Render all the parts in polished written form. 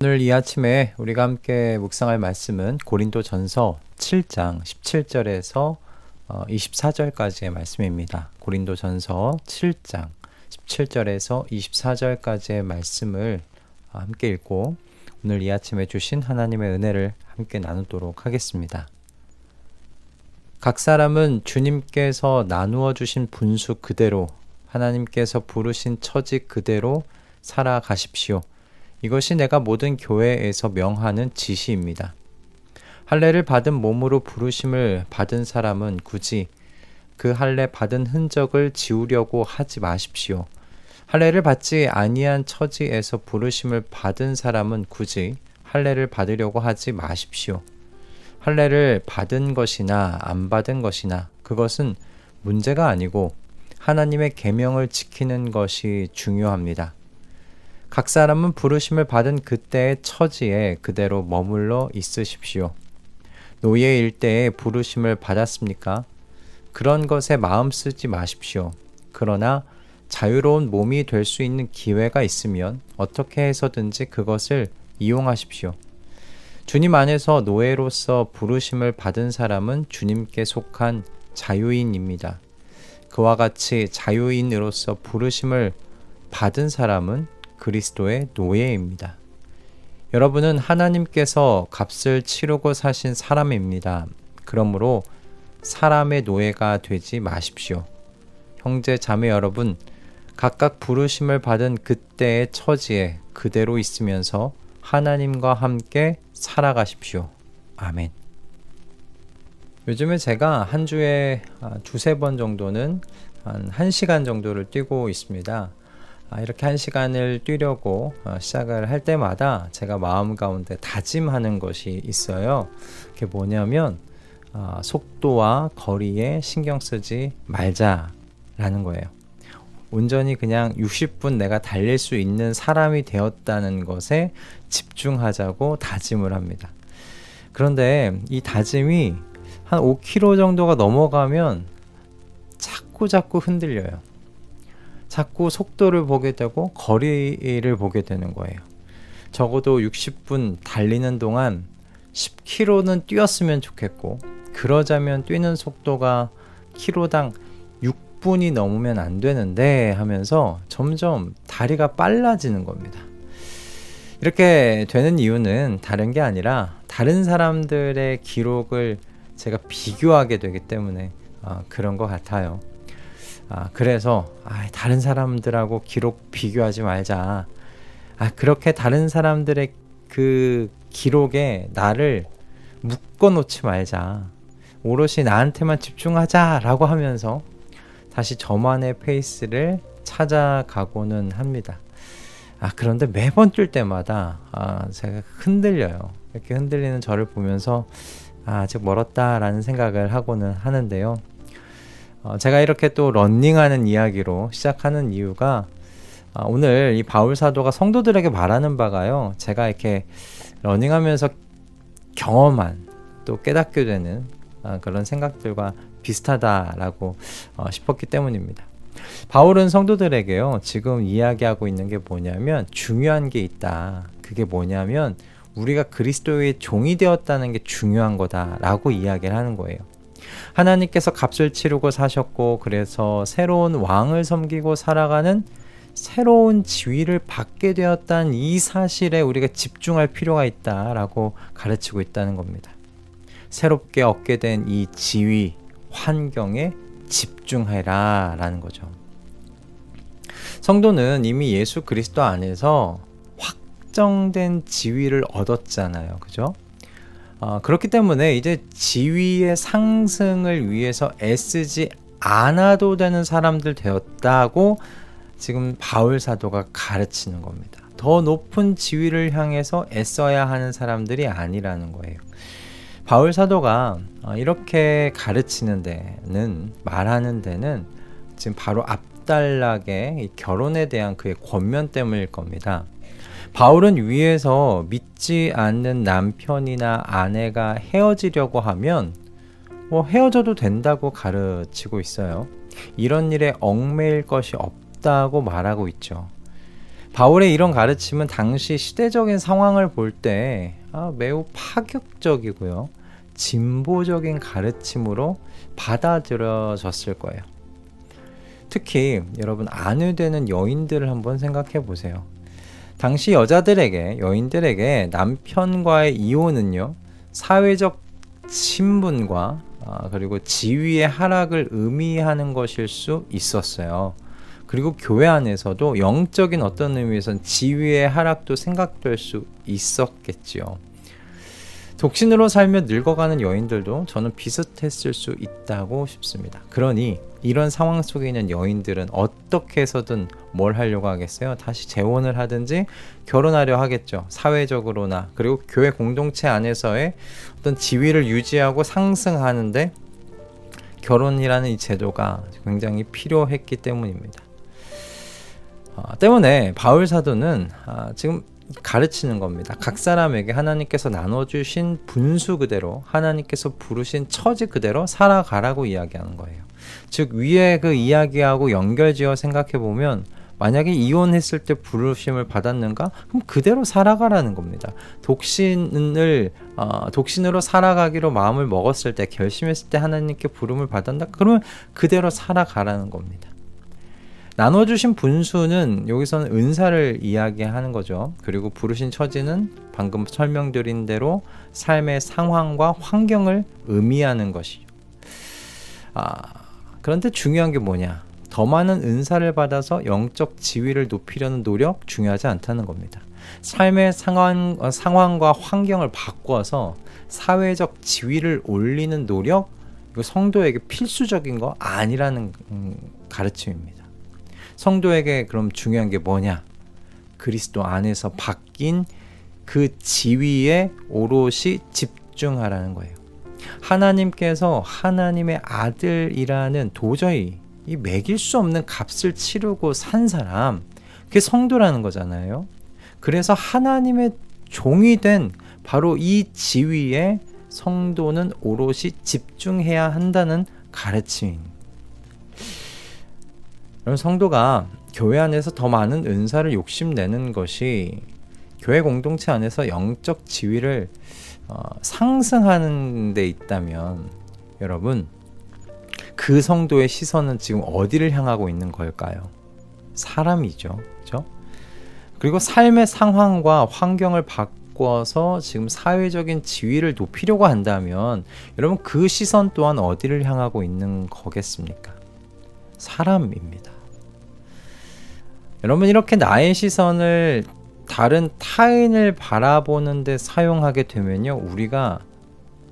오늘 이 아침에 우리가 함께 묵상할 말씀은 고린도전서 7장 17절에서 24절까지의 말씀입니다. 고린도전서 7장 17절에서 24절까지의 말씀을 함께 읽고 오늘 이 아침에 주신 하나님의 은혜를 함께 나누도록 하겠습니다. 각 사람은 주님께서 나누어 주신 분수 그대로 하나님께서 부르신 처지 그대로 살아가십시오. 이것이 내가 모든 교회에서 명하는 지시입니다. 할례를 받은 몸으로 부르심을 받은 사람은 굳이 그 할례 받은 흔적을 지우려고 하지 마십시오. 할례를 받지 아니한 처지에서 부르심을 받은 사람은 굳이 할례를 받으려고 하지 마십시오. 할례를 받은 것이나 안 받은 것이나 그것은 문제가 아니고 하나님의 계명을 지키는 것이 중요합니다. 각 사람은 부르심을 받은 그때의 처지에 그대로 머물러 있으십시오. 노예일 때에 부르심을 받았습니까? 그런 것에 마음 쓰지 마십시오. 그러나 자유로운 몸이 될 수 있는 기회가 있으면 어떻게 해서든지 그것을 이용하십시오. 주님 안에서 노예로서 부르심을 받은 사람은 주님께 속한 자유인입니다. 그와 같이 자유인으로서 부르심을 받은 사람은 그리스도의 노예입니다. 여러분은 하나님께서 값을 치르고 사신 사람입니다. 그러므로 사람의 노예가 되지 마십시오. 형제 자매 여러분, 각각 부르심을 받은 그때의 처지에 그대로 있으면서 하나님과 함께 살아가십시오. 아멘. 요즘에 제가 한 주에 두세 번 정도는 한 1시간 정도를 뛰고 있습니다. 이렇게 1시간을 뛰려고 시작을 할 때마다 제가 마음 가운데 다짐하는 것이 있어요. 그게 뭐냐면 속도와 거리에 신경 쓰지 말자라는 거예요. 온전히 그냥 60분 내가 달릴 수 있는 사람이 되었다는 것에 집중하자고 다짐을 합니다. 그런데 이 다짐이 한 5km 정도가 넘어가면 자꾸 흔들려요. 자꾸 속도를 보게 되고 거리를 보게 되는 거예요. 적어도 60분 달리는 동안 10km는 뛰었으면 좋겠고, 그러자면 뛰는 속도가 킬로당 6분이 넘으면 안 되는데 하면서 점점 다리가 빨라지는 겁니다. 이렇게 되는 이유는 다른 게 아니라 다른 사람들의 기록을 제가 비교하게 되기 때문에 그런 것 같아요. 그래서 다른 사람들하고 기록 비교하지 말자. 그렇게 다른 사람들의 그 기록에 나를 묶어 놓지 말자. 오롯이 나한테만 집중하자라고 하면서 다시 저만의 페이스를 찾아가고는 합니다. 그런데 매번 뛸 때마다 제가 흔들려요. 이렇게 흔들리는 저를 보면서 아직 멀었다라는 생각을 하고는 하는데요. 제가 이렇게 또 런닝하는 이야기로 시작하는 이유가 오늘 이 바울 사도가 성도들에게 말하는 바가요, 제가 이렇게 러닝하면서 경험한 또 깨닫게 되는 그런 생각들과 비슷하다라고 싶었기 때문입니다. 바울은 성도들에게요, 지금 이야기하고 있는 게 뭐냐면 중요한 게 있다. 그게 뭐냐면 우리가 그리스도의 종이 되었다는 게 중요한 거다라고 이야기를 하는 거예요. 하나님께서 값을 치르고 사셨고, 그래서 새로운 왕을 섬기고 살아가는 새로운 지위를 받게 되었다는 이 사실에 우리가 집중할 필요가 있다라고 가르치고 있다는 겁니다. 새롭게 얻게 된 이 지위, 환경에 집중해라 라는 거죠. 성도는 이미 예수 그리스도 안에서 확정된 지위를 얻었잖아요. 그죠? 그렇기 때문에 이제 지위의 상승을 위해서 애쓰지 않아도 되는 사람들 되었다고 지금 바울 사도가 가르치는 겁니다. 더 높은 지위를 향해서 애써야 하는 사람들이 아니라는 거예요. 바울 사도가 이렇게 가르치는 데는, 말하는 데는 지금 바로 앞단락의 결혼에 대한 그의 권면 때문일 겁니다. 바울은 위에서 믿지 않는 남편이나 아내가 헤어지려고 하면 헤어져도 된다고 가르치고 있어요. 이런 일에 얽매일 것이 없다고 말하고 있죠. 바울의 이런 가르침은 당시 시대적인 상황을 볼 때 매우 파격적이고요. 진보적인 가르침으로 받아들여졌을 거예요. 특히 여러분 아내되는 여인들을 한번 생각해 보세요. 당시 여인들에게 남편과의 이혼은요, 사회적 신분과 그리고 지위의 하락을 의미하는 것일 수 있었어요. 그리고 교회 안에서도 영적인 어떤 의미에선 지위의 하락도 생각될 수 있었겠지요. 독신으로 살며 늙어가는 여인들도 저는 비슷했을 수 있다고 싶습니다. 그러니 이런 상황 속에 있는 여인들은 어떻게 해서든 뭘 하려고 하겠어요? 다시 재혼을 하든지 결혼하려 하겠죠. 사회적으로나 그리고 교회 공동체 안에서의 어떤 지위를 유지하고 상승하는데 결혼이라는 이 제도가 굉장히 필요했기 때문입니다. 때문에 바울 사도는 지금 가르치는 겁니다. 각 사람에게 하나님께서 나눠주신 분수 그대로, 하나님께서 부르신 처지 그대로 살아가라고 이야기하는 거예요. 즉 위에 그 이야기하고 연결지어 생각해 보면 만약에 이혼했을 때 부르심을 받았는가? 그럼 그대로 살아가라는 겁니다. 독신으로 살아가기로 마음을 먹었을 때, 결심했을 때 하나님께 부름을 받았다? 그러면 그대로 살아가라는 겁니다. 나눠주신 분수는 여기서는 은사를 이야기하는 거죠. 그리고 부르신 처지는 방금 설명드린 대로 삶의 상황과 환경을 의미하는 것이죠. 그런데 중요한 게 뭐냐? 더 많은 은사를 받아서 영적 지위를 높이려는 노력 중요하지 않다는 겁니다. 삶의 상황과 환경을 바꿔서 사회적 지위를 올리는 노력, 이거 성도에게 필수적인 거 아니라는 가르침입니다. 성도에게 그럼 중요한 게 뭐냐? 그리스도 안에서 바뀐 그 지위에 오롯이 집중하라는 거예요. 하나님께서 하나님의 아들이라는 도저히 이 매길 수 없는 값을 치르고 산 사람, 그게 성도라는 거잖아요. 그래서 하나님의 종이 된 바로 이 지위에 성도는 오롯이 집중해야 한다는 가르침입니다. 여러분, 성도가 교회 안에서 더 많은 은사를 욕심내는 것이 교회 공동체 안에서 영적 지위를 상승하는 데 있다면, 여러분, 그 성도의 시선은 지금 어디를 향하고 있는 걸까요? 사람이죠. 그렇죠? 그리고 삶의 상황과 환경을 바꿔서 지금 사회적인 지위를 높이려고 한다면 여러분, 그 시선 또한 어디를 향하고 있는 거겠습니까? 사람입니다. 여러분, 이렇게 나의 시선을 다른 타인을 바라보는 데 사용하게 되면요, 우리가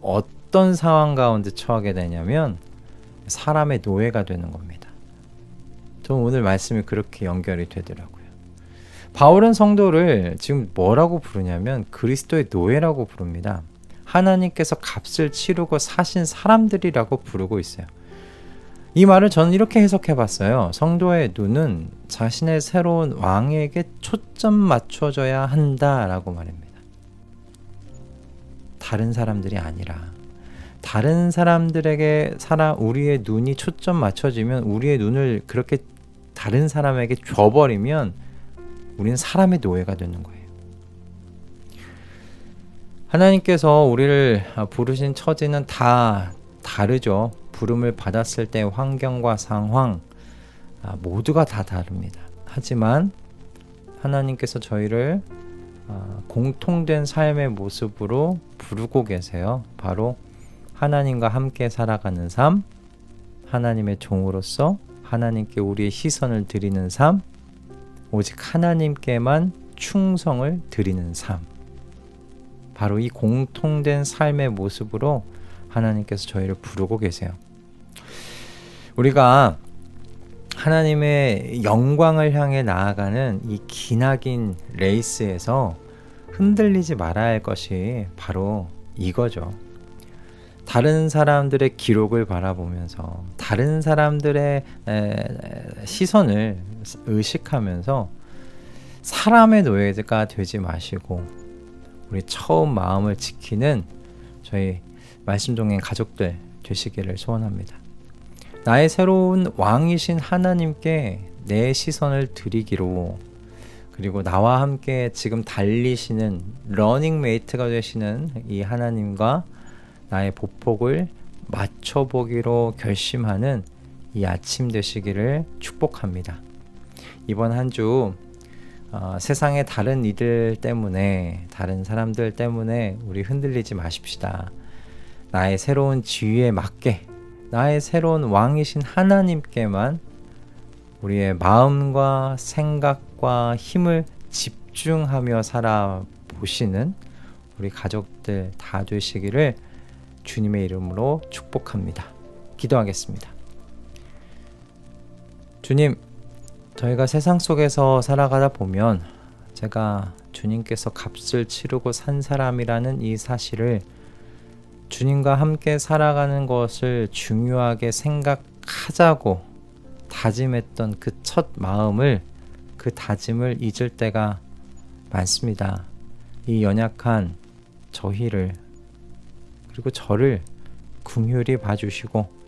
어떤 상황 가운데 처하게 되냐면 사람의 노예가 되는 겁니다. 저는 오늘 말씀이 그렇게 연결이 되더라고요. 바울은 성도를 지금 뭐라고 부르냐면 그리스도의 노예라고 부릅니다. 하나님께서 값을 치르고 사신 사람들이라고 부르고 있어요. 이 말을 저는 이렇게 해석해 봤어요. 성도의 눈은 자신의 새로운 왕에게 초점 맞춰져야 한다라고 말합니다. 다른 사람들이 아니라, 다른 사람들에게 우리의 눈이 초점 맞춰지면, 우리의 눈을 그렇게 다른 사람에게 줘버리면 우리는 사람의 노예가 되는 거예요. 하나님께서 우리를 부르신 처지는 다 다르죠. 부름을 받았을 때 환경과 상황 모두가 다 다릅니다. 하지만 하나님께서 저희를 공통된 삶의 모습으로 부르고 계세요. 바로 하나님과 함께 살아가는 삶, 하나님의 종으로서 하나님께 우리의 시선을 드리는 삶, 오직 하나님께만 충성을 드리는 삶, 바로 이 공통된 삶의 모습으로 하나님께서 저희를 부르고 계세요. 우리가 하나님의 영광을 향해 나아가는 이 기나긴 레이스에서 흔들리지 말아야 할 것이 바로 이거죠. 다른 사람들의 기록을 바라보면서 다른 사람들의 시선을 의식하면서 사람의 노예가 되지 마시고 우리 처음 마음을 지키는 저희 말씀동행 가족들 되시기를 소원합니다. 나의 새로운 왕이신 하나님께 내 시선을 드리기로, 그리고 나와 함께 지금 달리시는 러닝메이트가 되시는 이 하나님과 나의 보폭을 맞춰보기로 결심하는 이 아침 되시기를 축복합니다. 이번 한 주 세상의 다른 이들 때문에, 다른 사람들 때문에 우리 흔들리지 마십시다. 나의 새로운 지위에 맞게, 나의 새로운 왕이신 하나님께만 우리의 마음과 생각과 힘을 집중하며 살아보시는 우리 가족들 다 되시기를 주님의 이름으로 축복합니다. 기도하겠습니다. 주님, 저희가 세상 속에서 살아가다 보면 제가 주님께서 값을 치르고 산 사람이라는 이 사실을, 주님과 함께 살아가는 것을 중요하게 생각하자고 다짐했던 그 첫 마음을, 그 다짐을 잊을 때가 많습니다. 이 연약한 저희를, 그리고 저를 긍휼히 봐주시고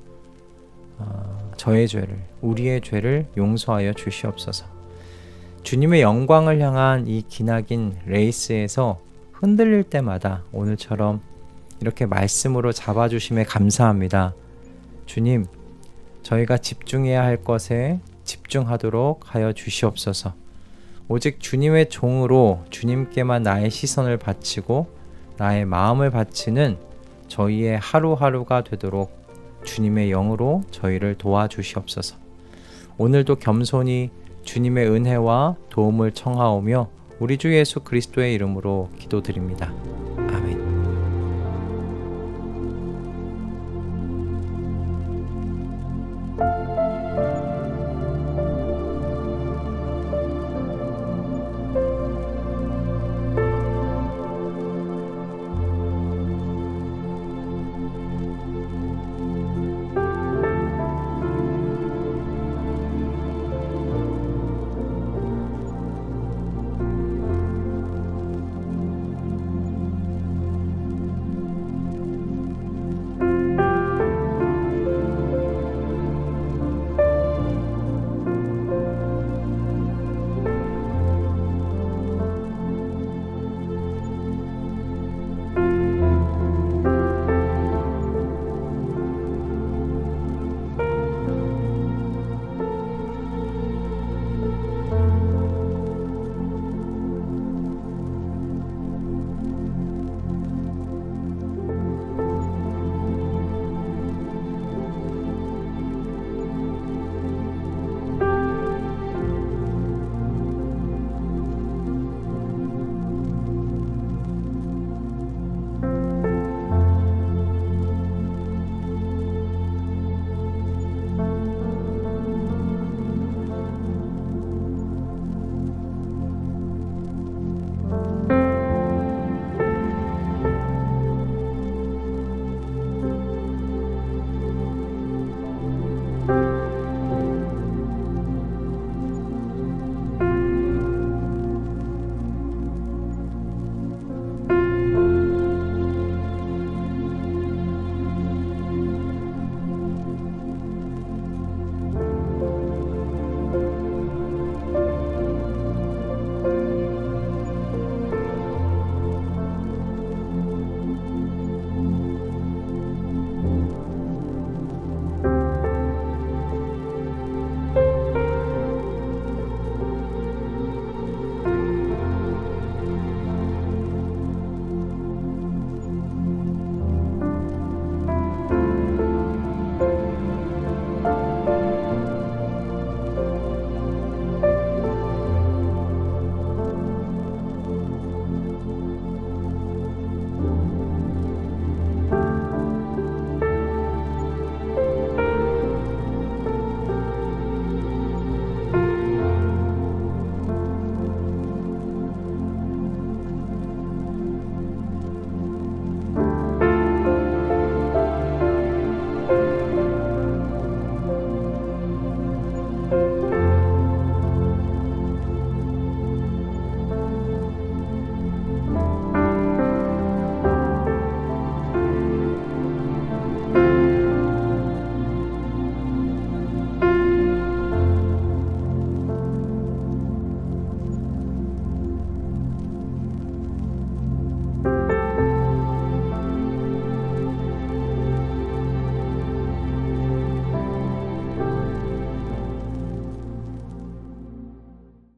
저의 죄를, 우리의 죄를 용서하여 주시옵소서. 주님의 영광을 향한 이 기나긴 레이스에서 흔들릴 때마다 오늘처럼 이렇게 말씀으로 잡아주심에 감사합니다. 주님, 저희가 집중해야 할 것에 집중하도록 하여 주시옵소서. 오직 주님의 종으로 주님께만 나의 시선을 바치고 나의 마음을 바치는 저희의 하루하루가 되도록 주님의 영으로 저희를 도와주시옵소서. 오늘도 겸손히 주님의 은혜와 도움을 청하오며 우리 주 예수 그리스도의 이름으로 기도드립니다.